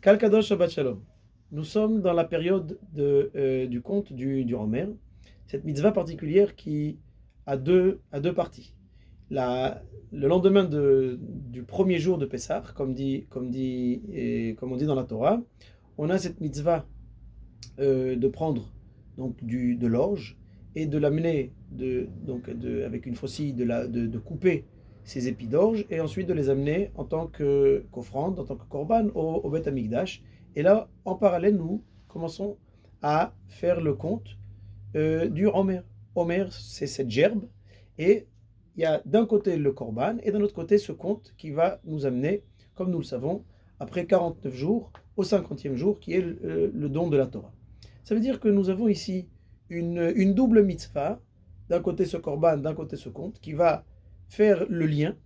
Kalkadosh Shabbat Shalom. Nous sommes dans la période du conte du Homer, cette mitzvah particulière qui a deux parties. Le lendemain du premier jour de Pessah, comme on dit dans la Torah, on a cette mitzvah de prendre donc de l'orge et de l'amener avec une faucille de couper ces épis d'orge et ensuite de les amener en tant qu'offrande, en tant que korban au Beth Amikdash. Et là, en parallèle, nous commençons à faire le compte du Homer. Homer, c'est cette gerbe et il y a d'un côté le korban et d'un autre côté ce compte qui va nous amener, comme nous le savons, après 49 jours, au 50e jour, qui est le don de la Torah. Ça veut dire que nous avons ici une double mitzvah, d'un côté ce korban, d'un côté ce compte, qui va faire le lien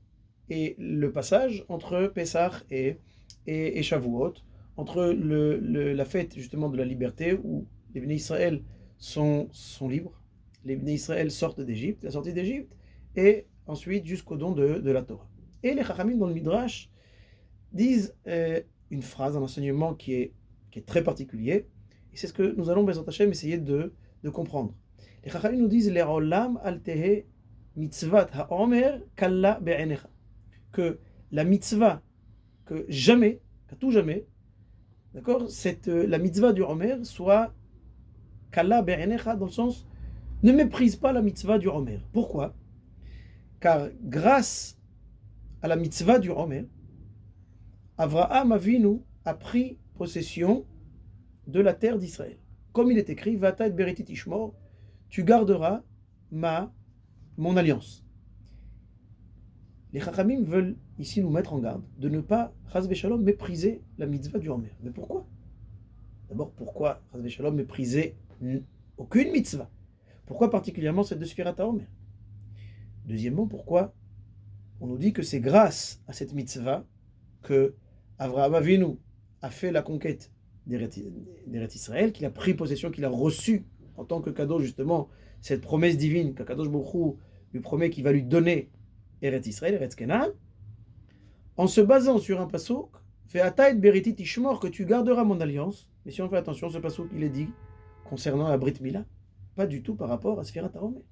et le passage entre Pessah et Shavuot, entre la fête justement de la liberté, où les Béné Israël sont libres, les Béné Israël sortent d'Égypte, la sortie d'Égypte, et ensuite jusqu'au don de la Torah. Et les Chachamim dans le Midrash disent une phrase, un enseignement qui est très particulier, et c'est ce que nous allons, Bezrat Hashem, essayer de comprendre. Les Chachamim nous disent Le'olam al tehe mitzvat ha'omer kalla be'enecha, que la mitzvah, que jamais, qu'à tout jamais, d'accord, la mitzvah du Homer soit kalla be'enecha, dans le sens, ne méprise pas la mitzvah du Homer. Pourquoi? Car grâce à la mitzvah du Homer, Avraham Avinu a pris possession de la terre d'Israël. Comme il est écrit, Vata et Beretit Ishmor, tu garderas mon alliance. Les Chachamim veulent ici nous mettre en garde de ne pas, Chas v'Shalom, mépriser la mitzvah du Homer. Mais pourquoi? D'abord, pourquoi, Chas v'Shalom, mépriser aucune mitzvah? Pourquoi particulièrement celle de Sfirat HaOmer? Deuxièmement, pourquoi on nous dit que c'est grâce à cette mitzvah que Avraham Avinu a fait la conquête d'Eretz Israël, qu'il a pris possession, qu'il a reçu en tant que cadeau justement cette promesse divine qu'Akadosh Baruch Hu lui promet qu'il va lui donner Eretz Israël, Eretz Canaan, en se basant sur un passouk, Ve'ata et Beretit Ishmor, que tu garderas mon alliance. Mais si on fait attention, ce passouk il est dit concernant la Brit Mila, pas du tout par rapport à Sfirat HaOmer.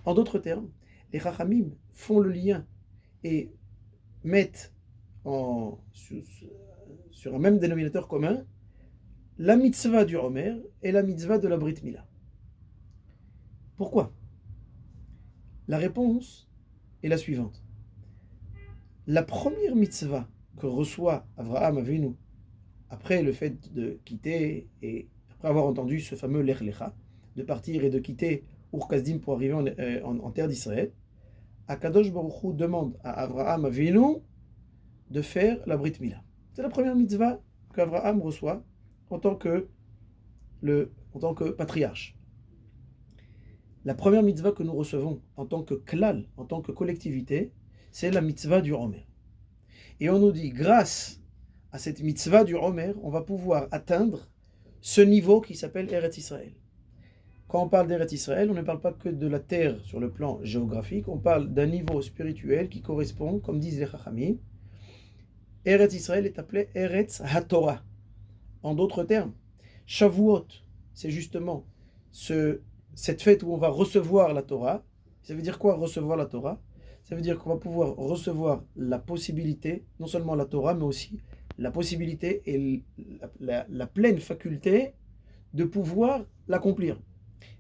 En d'autres termes, les Chachamim font le lien et mettent sur un même dénominateur commun la mitzvah du Homer et la mitzvah de la Brit Mila. Pourquoi? La réponse est la suivante. La première mitzvah que reçoit Avraham Avinu après le fait de quitter et après avoir entendu ce fameux Lech Lecha, de partir et de quitter Ur Kasdim pour arriver en terre d'Israël, Akadosh Baruch Hu demande à Avraham Avinu de faire la Brit Mila. C'est la première mitzvah qu'Avraham reçoit en tant que patriarche. La première mitzvah que nous recevons en tant que klal, en tant que collectivité, c'est la mitzvah du Homer. Et on nous dit, grâce à cette mitzvah du Homer, on va pouvoir atteindre ce niveau qui s'appelle Eretz Israël. Quand on parle d'Eretz Israël, on ne parle pas que de la terre sur le plan géographique, on parle d'un niveau spirituel qui correspond, comme disent les Chachamim, Eretz Israël est appelé Eretz HaTorah. En d'autres termes, Shavuot, c'est justement cette fête où on va recevoir la Torah. Ça veut dire quoi, recevoir la Torah? Ça veut dire qu'on va pouvoir recevoir la possibilité, non seulement la Torah, mais aussi la possibilité et la pleine faculté de pouvoir l'accomplir.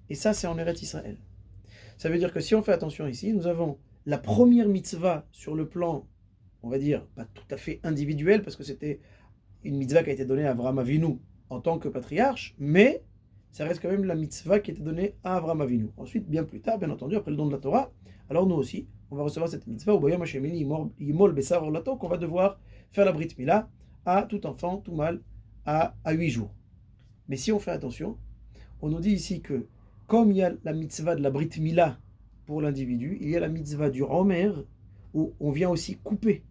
Et ça, c'est en Eretz Israël. Ça veut dire que si on fait attention ici, nous avons la première mitzvah sur le plan, on va dire, pas tout à fait individuel, parce que c'était une mitzvah qui a été donnée à Avraham Avinu en tant que patriarche, mais ça reste quand même la mitzvah qui a été donnée à Avraham Avinu. Ensuite, bien plus tard, bien entendu, après le don de la Torah, alors nous aussi, on va recevoir cette mitzvah, qu'on va devoir faire la Brit Mila à tout enfant, tout mâle, à 8 jours. Mais si on fait attention, on nous dit ici que comme il y a la mitzvah de la Brit Mila pour l'individu, il y a la mitzvah du Homer où on vient aussi couper.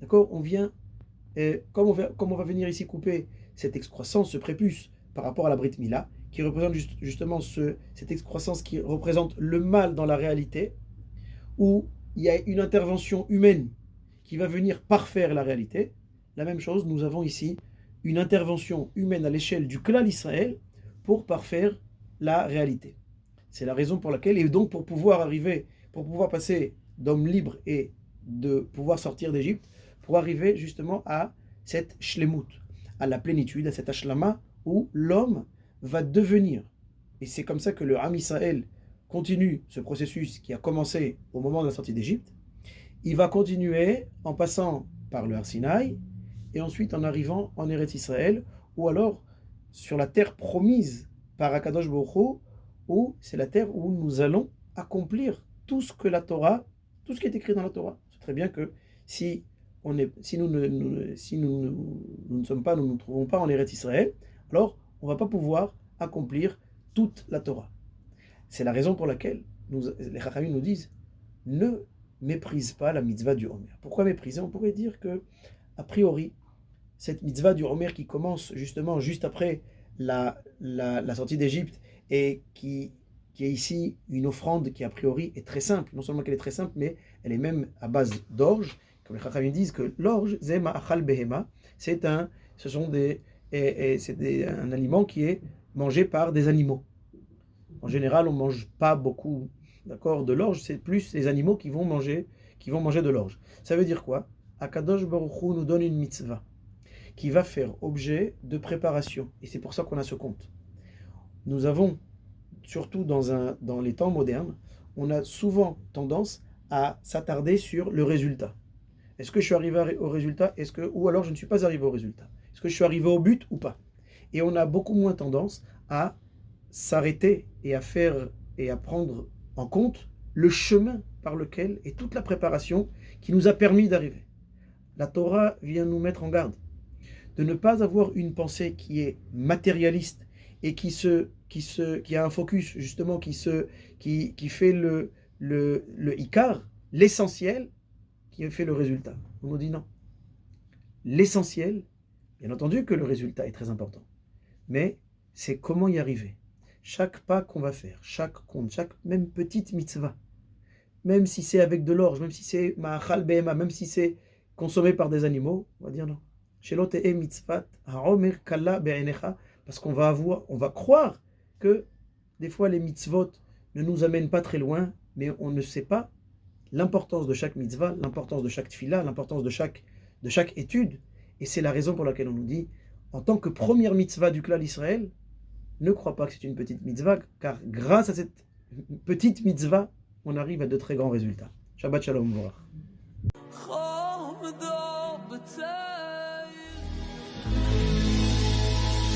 D'accord? On vient, comme on va venir ici couper cette excroissance, ce prépuce par rapport à la Brit Mila, qui représente justement cette excroissance qui représente le mal dans la réalité, où il y a une intervention humaine qui va venir parfaire la réalité. La même chose, nous avons ici une intervention humaine à l'échelle du clan d'Israël pour parfaire la réalité. C'est la raison pour laquelle, et donc pour pouvoir passer d'homme libre et de pouvoir sortir d'Égypte, pour arriver justement à cette shlemut, à la plénitude, à cette ashlama où l'homme va devenir. Et c'est comme ça que le Ham Israël continue ce processus qui a commencé au moment de la sortie d'Égypte. Il va continuer en passant par le Har Sinaï et ensuite en arrivant en Eretz Israël, ou alors sur la terre promise par Akadosh Baruch Hu, où c'est la terre où nous allons accomplir tout ce que la Torah, tout ce qui est écrit dans la Torah. C'est très bien que si nous ne nous trouvons pas en Eretz Israël, alors on ne va pas pouvoir accomplir toute la Torah. C'est la raison pour laquelle les Chachamim nous disent ne méprise pas la mitzvah du Homer. Pourquoi mépriser? On pourrait dire que, a priori, cette mitzvah du Homer qui commence justement juste après la sortie d'Égypte et qui est ici une offrande qui a priori est très simple. Non seulement qu'elle est très simple, mais elle est même à base d'orge. Comme les Chachamim disent que l'orge, zema achal behema, c'est un aliment qui est mangé par des animaux. En général, on ne mange pas beaucoup, d'accord, de l'orge, c'est plus les animaux qui vont manger de l'orge. Ça veut dire quoi? Akadosh Baruch Hu nous donne une mitzvah qui va faire objet de préparation. Et c'est pour ça qu'on a ce compte. Nous avons, surtout dans les temps modernes, on a souvent tendance à s'attarder sur le résultat. Est-ce que je suis arrivé au résultat? Ou alors je ne suis pas arrivé au résultat? Est-ce que je suis arrivé au but ou pas? Et on a beaucoup moins tendance à s'arrêter et à prendre en compte le chemin par lequel et toute la préparation qui nous a permis d'arriver. La Torah vient nous mettre en garde de ne pas avoir une pensée qui est matérialiste et qui a un focus justement qui fait le ikar, l'essentiel, qui fait le résultat. On nous dit non. L'essentiel, bien entendu que le résultat est très important, mais c'est comment y arriver. Chaque pas qu'on va faire, chaque compte, chaque même petite mitzvah, même si c'est avec de l'orge, même si c'est ma'achal behema, même si c'est consommé par des animaux, on va dire non. Shelo te'e mitzvat ha'omer kalla be'enecha, parce qu'on va croire que des fois les mitzvot ne nous amènent pas très loin, mais on ne sait pas l'importance de chaque mitzvah, l'importance de chaque tefila, l'importance de chaque étude. Et c'est la raison pour laquelle on nous dit, en tant que première mitzvah du clan d'Israël, ne crois pas que c'est une petite mitzvah, car grâce à cette petite mitzvah, on arrive à de très grands résultats. Shabbat Shalom.